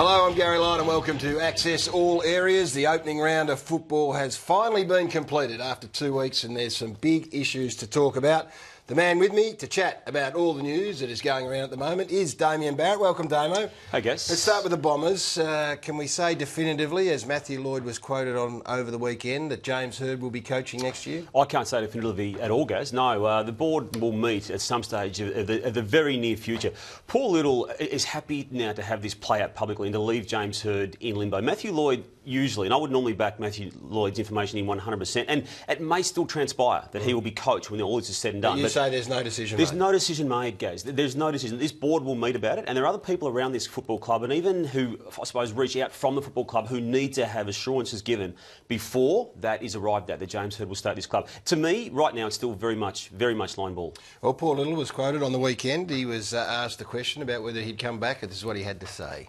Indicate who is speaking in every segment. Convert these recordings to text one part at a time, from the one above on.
Speaker 1: Hello, I'm Gary Lyon and welcome to Access All Areas. The opening round of football has finally been completed after 2 weeks and there's some big issues to talk about. The man with me to chat about all the news that is going around at the moment is Damien Barrett. Welcome, Damo.
Speaker 2: Hey, guys.
Speaker 1: Let's start with the Bombers. Can we say definitively, as Matthew Lloyd was quoted on over the weekend, that James Hird will be coaching next year?
Speaker 2: I can't say definitively at all, Gaz. No, the board will meet at some stage of the very near future. Paul Little is happy now to have this play out publicly and to leave James Hird in limbo. Matthew Lloyd usually, and I would normally back Matthew Lloyd's information in 100%, and it may still transpire that he will be coach when all this is said and done.
Speaker 1: You say there's no decision made?
Speaker 2: There's no decision made, Gaz. There's no decision. This board will meet about it, and there are other people around this football club, and even who, I suppose, reach out from the football club who need to have assurances given before that is arrived at, that James Hird will stay at this club. To me, right now, it's still very much line ball.
Speaker 1: Well, Paul Little was quoted on the weekend. He was asked the question about whether he'd come back, and this is what he had to say.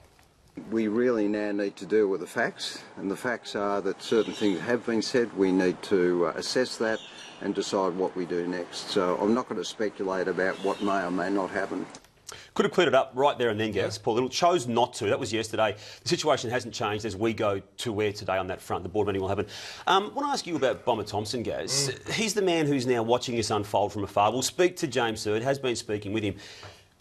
Speaker 3: We really now need to deal with the facts, and the facts are that certain things have been said. We need to assess that and decide what we do next. So I'm not going to speculate about what may or may not happen.
Speaker 2: Could have cleared it up right there and then, Gaz. Paul Little chose not to. That was yesterday. The situation hasn't changed as we go to where today on that front. The board meeting will happen. I want to ask you about Bomber Thompson, Gaz. He's the man who's now watching this unfold from afar. We'll speak to James Hird, has been speaking with him.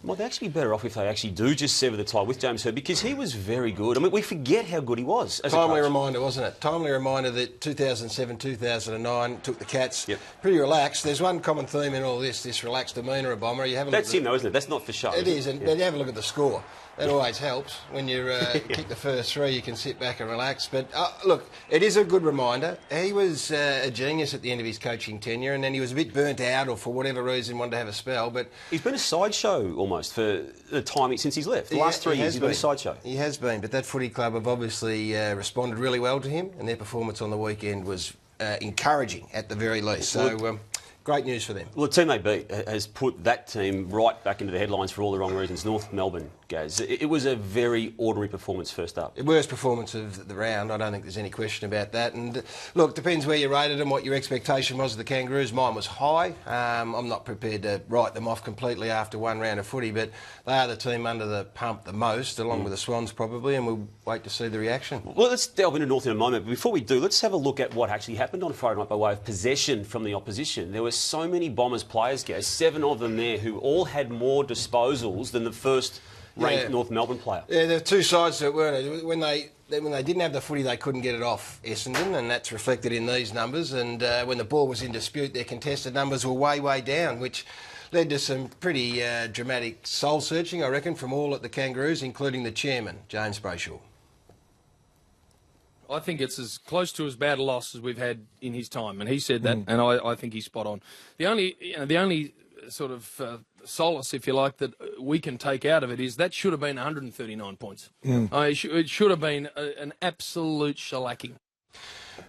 Speaker 2: Might they actually be better off if they actually do just sever the tie with James Hird, because he was very good. I mean, we forget how good he was as a coach.
Speaker 1: Timely reminder, wasn't it? Timely reminder that 2007, 2009 took the Cats
Speaker 2: Yep.
Speaker 1: pretty relaxed. There's one common theme in all this relaxed demeanour of Bomber. You have a look
Speaker 2: That's him, though, isn't it? That's not for show.
Speaker 1: It is, and you have a look at the score. That always helps. When you kick the first three, you can sit back and relax. But look, it is a good reminder. He was a genius at the end of his coaching tenure, and then he was a bit burnt out, or for whatever reason wanted to have a spell. But
Speaker 2: he's been a sideshow almost for the time since he's left. The last 3 years, he's been a sideshow.
Speaker 1: He has been, but that footy club have obviously responded really well to him, and their performance on the weekend was encouraging at the very least. So. Great news for them.
Speaker 2: Well, the team they beat has put that team right back into the headlines for all the wrong reasons. North Melbourne, Gaz. It was a very ordinary performance first up.
Speaker 1: The worst performance of the round. I don't think there's any question about that. And look, depends where you rated them, what your expectation was of the Kangaroos. Mine was high. I'm not prepared to write them off completely after one round of footy, but they are the team under the pump the most, along with the Swans probably, and we'll wait to see the reaction.
Speaker 2: Well, let's delve into North in a moment. But before we do, let's have a look at what actually happened on Friday night by way of possession from the opposition. There were so many Bombers players, Gaz, 7 of them there, who all had more disposals than the first ranked North Melbourne player.
Speaker 1: Yeah, there are two sides to it, weren't there? When they didn't have the footy, they couldn't get it off Essendon, and that's reflected in these numbers. And when the ball was in dispute, their contested numbers were way down, which led to some pretty dramatic soul-searching, I reckon, from all at the Kangaroos, including the chairman, James Brayshaw.
Speaker 4: I think it's as close to as bad a loss as we've had in his time, and he said that, and I think he's spot on. The only sort of solace, if you like, that we can take out of it is that should have been 139 points. It should have been an absolute shellacking.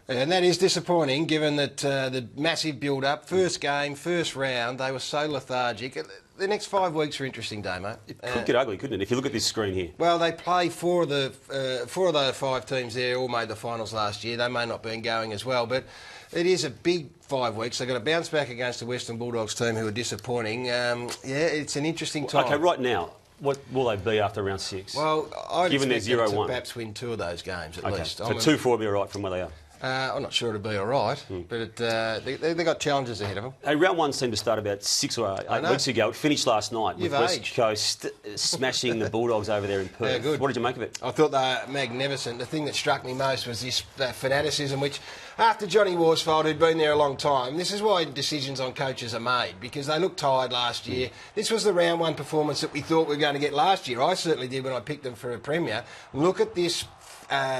Speaker 1: And that is disappointing, given that the massive build-up, first game, first round, they were so lethargic. The next 5 weeks are interesting, Damo.
Speaker 2: It could get ugly, couldn't it, if you look at this screen here?
Speaker 1: Well, they play four of the 5 teams there, all made the finals last year. They may not be going as well, but it is a big 5 weeks. They've got to bounce back against the Western Bulldogs team, who are disappointing. Yeah, it's an interesting time.
Speaker 2: OK, right now, what will they be after round 6?
Speaker 1: Well, I'd
Speaker 2: given
Speaker 1: expect them to
Speaker 2: 0-1.
Speaker 1: perhaps win 2 of those games at least.
Speaker 2: So 2-4 will be all right from where they are.
Speaker 1: I'm not sure it'll be all right, but they've got challenges ahead of them.
Speaker 2: Hey, round 1 seemed to start about 6 or 8 weeks ago. It finished last night with West Coast smashing the Bulldogs over there in Perth.
Speaker 1: Yeah, good.
Speaker 2: What did you make of it?
Speaker 1: I thought they were magnificent. The thing that struck me most was this fanaticism, which, after Johnny Worsfold, who'd been there a long time, this is why decisions on coaches are made, because they looked tired last year. This was the round 1 performance that we thought we were going to get last year. I certainly did when I picked them for a premier. Look at this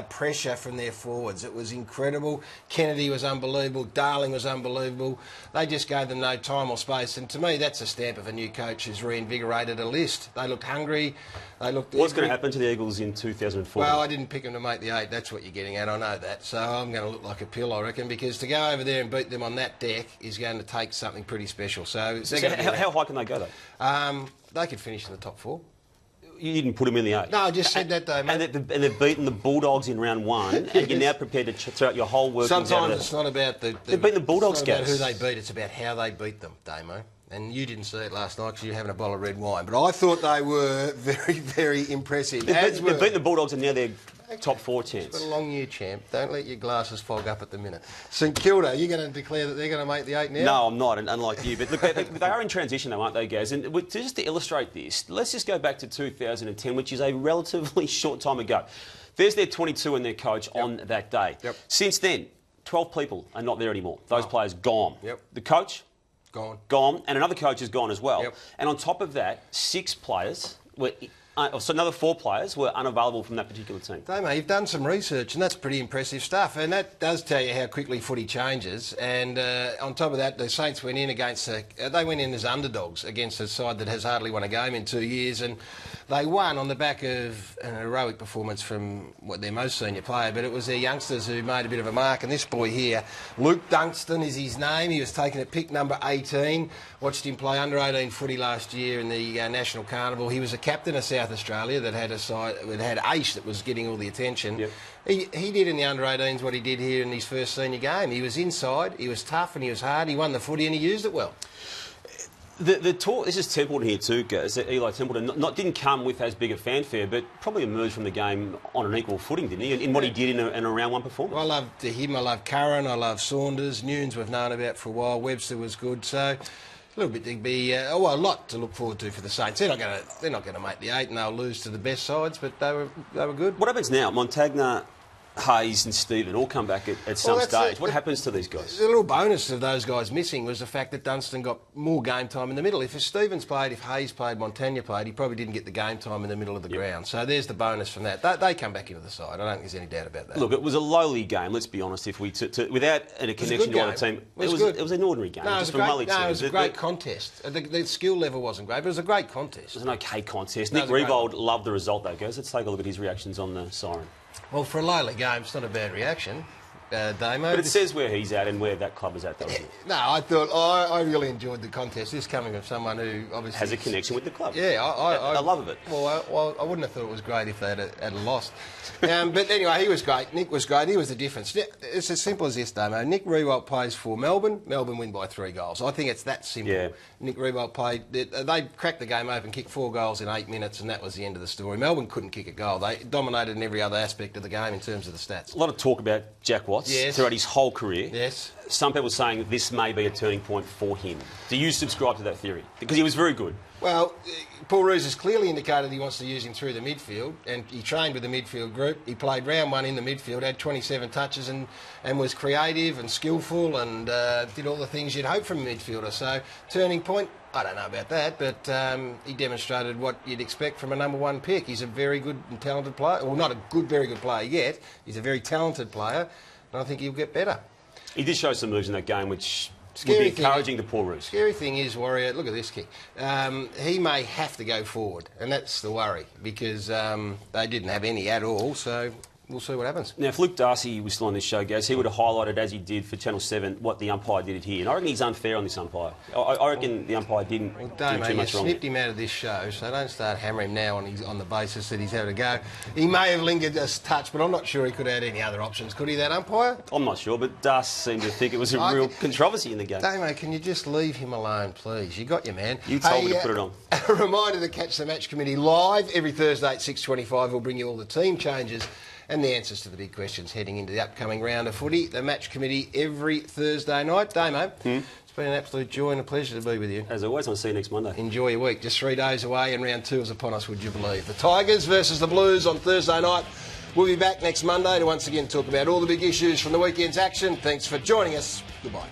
Speaker 1: pressure from their forwards. It was incredible. Kennedy was unbelievable. Darling was unbelievable. They just gave them no time or space. And to me, that's a stamp of a new coach who's reinvigorated a list. They looked hungry. They looked.
Speaker 2: What's going to happen to the Eagles in 2004?
Speaker 1: Well, I didn't pick them to make the 8. That's what you're getting at. I know that. So I'm going to look like a pill, I reckon, because to go over there and beat them on that deck is going to take something pretty special. So
Speaker 2: how high can they go, though?
Speaker 1: They could finish in the top 4.
Speaker 2: You didn't put them in the 8.
Speaker 1: No, I just said that though, mate.
Speaker 2: And they've beaten the Bulldogs in round 1, and you're now prepared to throw out your whole workings.
Speaker 1: Sometimes it's not about
Speaker 2: they've beaten the Bulldogs,
Speaker 1: it's not about who they beat, it's about how they beat them, Damo. and you didn't see it last night because you were having a bottle of red wine, but I thought they were very, very impressive.
Speaker 2: They've beaten the Bulldogs and now they're top 4 chance.
Speaker 1: It's been a long year, champ. Don't let your glasses fog up at the minute. St Kilda, are you going to declare that they're going to make the 8 now?
Speaker 2: No, I'm not, unlike you. But look, they are in transition though, aren't they, Gaz? And just to illustrate this, let's just go back to 2010, which is a relatively short time ago. There's their 22 and their coach on that day.
Speaker 1: Yep.
Speaker 2: Since then, 12 people are not there anymore. Those players gone.
Speaker 1: Yep.
Speaker 2: The coach?
Speaker 1: Gone.
Speaker 2: And another coach is gone as well.
Speaker 1: Yep.
Speaker 2: And on top of that, 6 players were... so another 4 players were unavailable from that particular team.
Speaker 1: Damo, you've done some research, and that's pretty impressive stuff. And that does tell you how quickly footy changes. And on top of that, the Saints went in against they went in as underdogs against a side that has hardly won a game in 2 years, and they won on the back of an heroic performance from their most senior player. But it was their youngsters who made a bit of a mark. And this boy here, Luke Dunstan is his name. He was taken at pick number 18. Watched him play under 18 footy last year in the National Carnival. He was a captain of South Australia that had a side that had Ace that was getting all the attention.
Speaker 2: Yep.
Speaker 1: He did in the under 18s what he did here in his first senior game. He was inside, he was tough, and he was hard. He won the footy and he used it well.
Speaker 2: The talk, this is Templeton here too, guys. Eli Templeton didn't come with as big a fanfare, but probably emerged from the game on an equal footing, didn't he? In what he did in a round 1 performance.
Speaker 1: Well, I love him. I love Curran. I love Saunders. Nunes we've known about for a while. Webster was good. So a little bit to be, a lot to look forward to for the Saints. They're not going to make the 8, and they'll lose to the best sides, but they were good.
Speaker 2: What happens now? Montagna, Hayes and Stephen all come back at some stage. What happens to these guys?
Speaker 1: The little bonus of those guys missing was the fact that Dunstan got more game time in the middle. If Stevens played, if Hayes played, Montagna played, he probably didn't get the game time in the middle of the ground. So there's the bonus from that. They come back into the side. I don't think there's any doubt about that.
Speaker 2: Look, it was a lowly game, let's be honest. If we without a connection to other team, it was an ordinary game.
Speaker 1: No, it was a great contest. The skill level wasn't great, but it was a great contest.
Speaker 2: It was an okay contest. Nick Riewoldt loved the result, though, guys. Let's take a look at his reactions on the siren.
Speaker 1: Well, for a lowly game, it's not a bad reaction, Damo.
Speaker 2: But it says where he's at and where that club is at, doesn't it?
Speaker 1: No, I thought I really enjoyed the contest. This coming from someone who obviously
Speaker 2: has a connection with the club.
Speaker 1: Yeah, I
Speaker 2: love of it.
Speaker 1: Well, I wouldn't have thought it was great if they had lost. But anyway, he was great. Nick was great. He was the difference. It's as simple as this, Damo. Nick Riewoldt plays for Melbourne. Melbourne win by 3 goals. I think it's that simple.
Speaker 2: Yeah.
Speaker 1: Nick Riewoldt played. They cracked the game open, kicked 4 goals in 8 minutes, and that was the end of the story. Melbourne couldn't kick a goal. They dominated in every other aspect of the game in terms of the stats.
Speaker 2: A lot of talk about Jack Watts throughout his whole career.
Speaker 1: Yes.
Speaker 2: Some people saying this may be a turning point for him. Do you subscribe to that theory? Because he was very good.
Speaker 1: Well, Paul Roos has clearly indicated he wants to use him through the midfield, and he trained with the midfield group. He played round 1 in the midfield, had 27 touches and was creative and skillful and did all the things you'd hope from a midfielder. So, turning point, I don't know about that, but he demonstrated what you'd expect from a number 1 pick. He's a very good and talented player. Well, not a very good player yet. He's a very talented player, and I think he'll get better.
Speaker 2: He did show some moves in that game which would be encouraging to Paul Roos.
Speaker 1: Scary thing is, Warrior, look at this kick. He may have to go forward, and that's the worry, because they didn't have any at all, so we'll see what happens.
Speaker 2: Now, if Luke Darcy was still on this show, Gaz, he would have highlighted, as he did for Channel 7, what the umpire did here. And I reckon he's unfair on this umpire. I reckon the umpire didn't do too much wrong.
Speaker 1: You snipped him out of this show, so don't start hammering him now on the basis that he's had a go. He may have lingered a touch, but I'm not sure he could have had any other options. Could he, that umpire?
Speaker 2: I'm not sure, but Darcy seemed to think it was a real controversy in the game.
Speaker 1: Damo, can you just leave him alone, please? You got your man.
Speaker 2: You told me to put it on.
Speaker 1: A reminder to catch the Match Committee live every Thursday at 6:25. We'll bring you all the team changes and the answers to the big questions heading into the upcoming round of footy. The Match Committee every Thursday night. Damo, it's been an absolute joy and a pleasure to be with you.
Speaker 2: As always, I'll see you next Monday.
Speaker 1: Enjoy your week. Just 3 days away and round 2 is upon us, would you believe? The Tigers versus the Blues on Thursday night. We'll be back next Monday to once again talk about all the big issues from the weekend's action. Thanks for joining us. Goodbye.